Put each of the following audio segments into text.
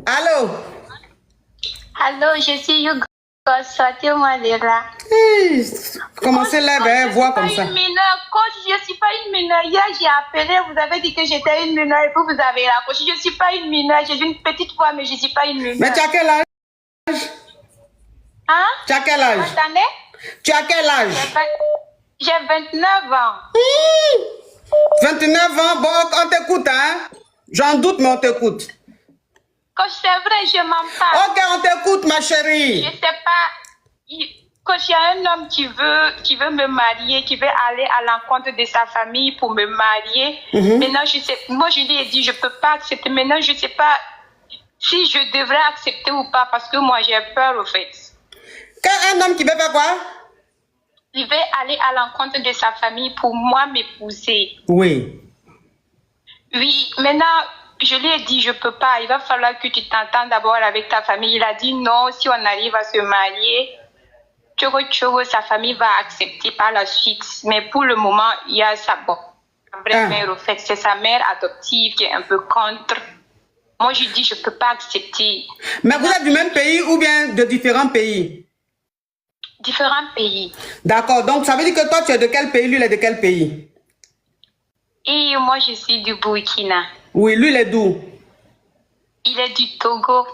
Allô? Allô, je suis Hugo. Sortez-moi de là. Hey, comment c'est là, voix comme ça? Je ne suis pas une mineure. Hier, j'ai appelé, vous avez dit que j'étais une mineure et puis vous avez raccroché. Je ne suis pas une mineure. J'ai une petite voix, mais je ne suis pas une mineure. Mais tu as quel âge? Hein? Tu as quel âge? Vous entendez? Tu as quel âge? J'ai 29 ans. 29 ans? Bon, on t'écoute, hein? J'en doute, mais on t'écoute. Quand c'est vrai, je m'en parle. Ok, on t'écoute, ma chérie. Je ne sais pas. Quand il y a un homme qui veut me marier, qui veut aller à l'encontre de sa famille pour me marier, maintenant, moi, je lui ai dit, je ne peux pas accepter. Maintenant, je ne sais pas si je devrais accepter ou pas, parce que moi, j'ai peur, au fait. Quand un homme qui veut faire quoi? Il veut aller à l'encontre de sa famille pour moi m'épouser. Oui. Oui, maintenant, je lui ai dit, je ne peux pas. Il va falloir que tu t'entendes d'abord avec ta famille. Il a dit non, si on arrive à se marier, sa famille va accepter par la suite. Mais pour le moment, il y a sa vraie mère, au fait. C'est sa mère adoptive qui est un peu contre. Moi, je dis, je ne peux pas accepter. Mais vous êtes du même pays ou bien de différents pays? Différents pays. D'accord, donc ça veut dire que toi, tu es de quel pays, lui, il est de quel pays? Et moi, je suis du Burkina. Oui, lui, il est d'où? Il est du Togo.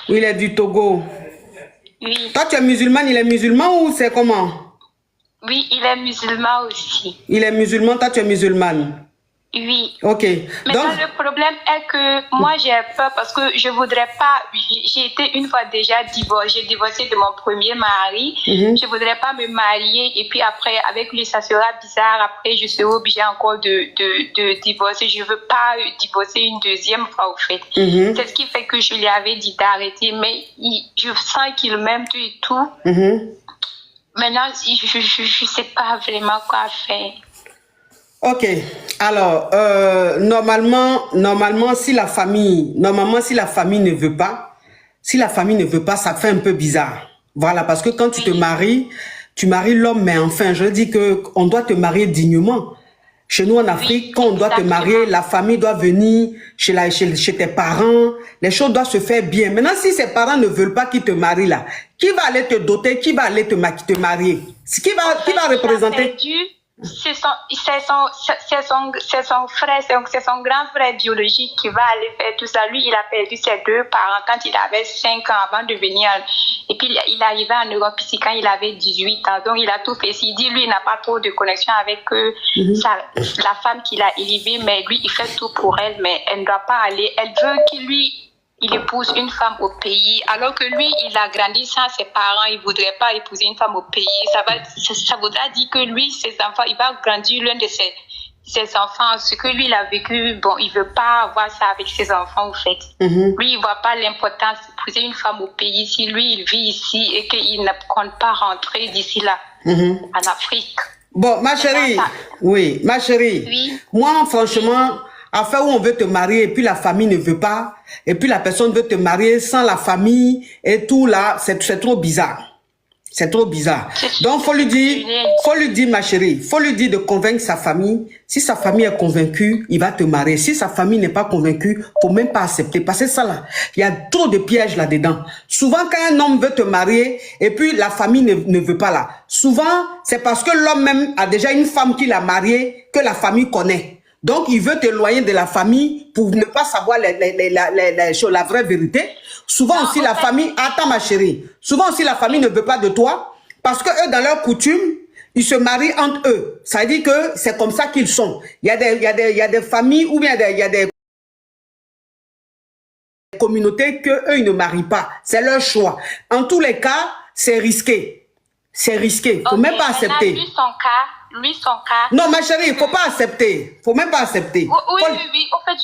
Oui, il est du Togo. Oui. Toi, tu es musulmane, il est musulman ou c'est comment? Oui, il est musulman aussi. Il est musulman, toi, tu es musulmane? Oui. Ok. Maintenant, donc, le problème est que moi, j'ai peur parce que je voudrais pas... J'ai été une fois déjà divorcée. J'ai divorcé de mon premier mari. Je voudrais pas me marier et puis après, avec lui, ça sera bizarre. Après, je serai obligée encore de divorcer. Je veux pas divorcer une deuxième fois, au fait. C'est ce qui fait que je lui avais dit d'arrêter. Mais je sens qu'il m'aime tout et tout. Maintenant, je sais pas vraiment quoi faire. Ok, alors normalement si la famille ne veut pas, ça fait un peu bizarre. Voilà, parce que quand tu te maries, tu maries l'homme, mais enfin, je dis que on doit te marier dignement. Chez nous en Afrique, quand on doit te marier, la famille doit venir chez tes parents, les choses doivent se faire bien. Maintenant, si ses parents ne veulent pas qu'ils te marient là, qui va aller te doter, qui va aller te marier? Qui va représenter? C'est son frère, c'est son grand frère biologique qui va aller faire tout ça. Lui, il a perdu ses deux parents quand il avait 5 ans avant de venir. Et puis, il est arrivé en Europe ici quand il avait 18 ans. Donc, il a tout fait. Il dit, lui, il n'a pas trop de connexion avec la femme qu'il a élevée, mais lui, il fait tout pour elle, mais elle ne doit pas aller. Elle veut il épouse une femme au pays, alors que lui, il a grandi sans ses parents, il ne voudrait pas épouser une femme au pays. Ça voudra dire que lui, ses enfants, il va grandir l'un de ses enfants. Ce que lui, il a vécu, bon, il ne veut pas avoir ça avec ses enfants, en fait. Lui, il ne voit pas l'importance d'épouser une femme au pays si lui, il vit ici et qu'il ne compte pas rentrer d'ici là, en Afrique. Bon, ma chérie, oui, ma chérie, oui. Moi, franchement... Enfin, où on veut te marier et puis la famille ne veut pas, et puis la personne veut te marier sans la famille et tout là, c'est trop bizarre. C'est trop bizarre. Donc, faut lui dire, ma chérie, faut lui dire de convaincre sa famille. Si sa famille est convaincue, il va te marier. Si sa famille n'est pas convaincue, faut même pas accepter. Parce que ça là, il y a trop de pièges là-dedans. Souvent, quand un homme veut te marier et puis la famille ne veut pas là, souvent, c'est parce que l'homme même a déjà une femme qui l'a marié, que la famille connaît. Donc, il veut t'éloigner de la famille pour ne pas savoir la vraie vérité. Souvent aussi, la famille... Attends, ma chérie. Souvent aussi, la famille ne veut pas de toi parce que eux, dans leur coutume, ils se marient entre eux. Ça veut dire que c'est comme ça qu'ils sont. Il y a des familles ou bien il y a des communautés qu'eux, ils ne marient pas. C'est leur choix. En tous les cas, c'est risqué. C'est risqué. Faut même pas accepter. Lui, son cas... Non, ma chérie, il ne faut pas accepter. Il ne faut même pas accepter. Oui. En fait,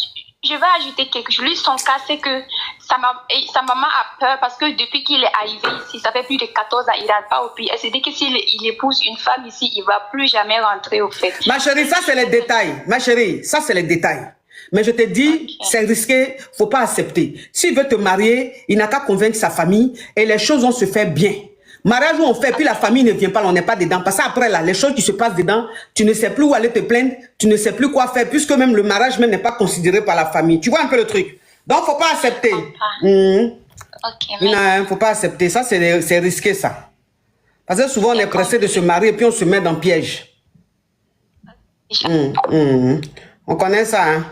je vais ajouter quelque chose. Lui, son cas, c'est que sa maman a peur parce que depuis qu'il est arrivé ici, ça fait plus de 14 ans, il n'a pas au pays. Elle s'est dit que s'il épouse une femme ici, il ne va plus jamais rentrer au fait. Ma chérie, ça, c'est les détails. Ma chérie, ça, c'est les détails. Mais je te dis, c'est risqué, il ne faut pas accepter. S'il veut te marier, il n'a qu'à convaincre sa famille et les choses vont se faire bien. Mariage où on fait, puis la famille ne vient pas, on n'est pas dedans. Parce qu'après, là, les choses qui se passent dedans, tu ne sais plus où aller te plaindre, tu ne sais plus quoi faire, puisque même le mariage même n'est pas considéré par la famille. Tu vois un peu le truc. Donc, faut pas accepter. Ok, Il ne faut pas accepter. Ça, c'est risqué, ça. Parce que souvent, on est pressé de se marier et puis on se met dans le piège. On connaît ça, hein.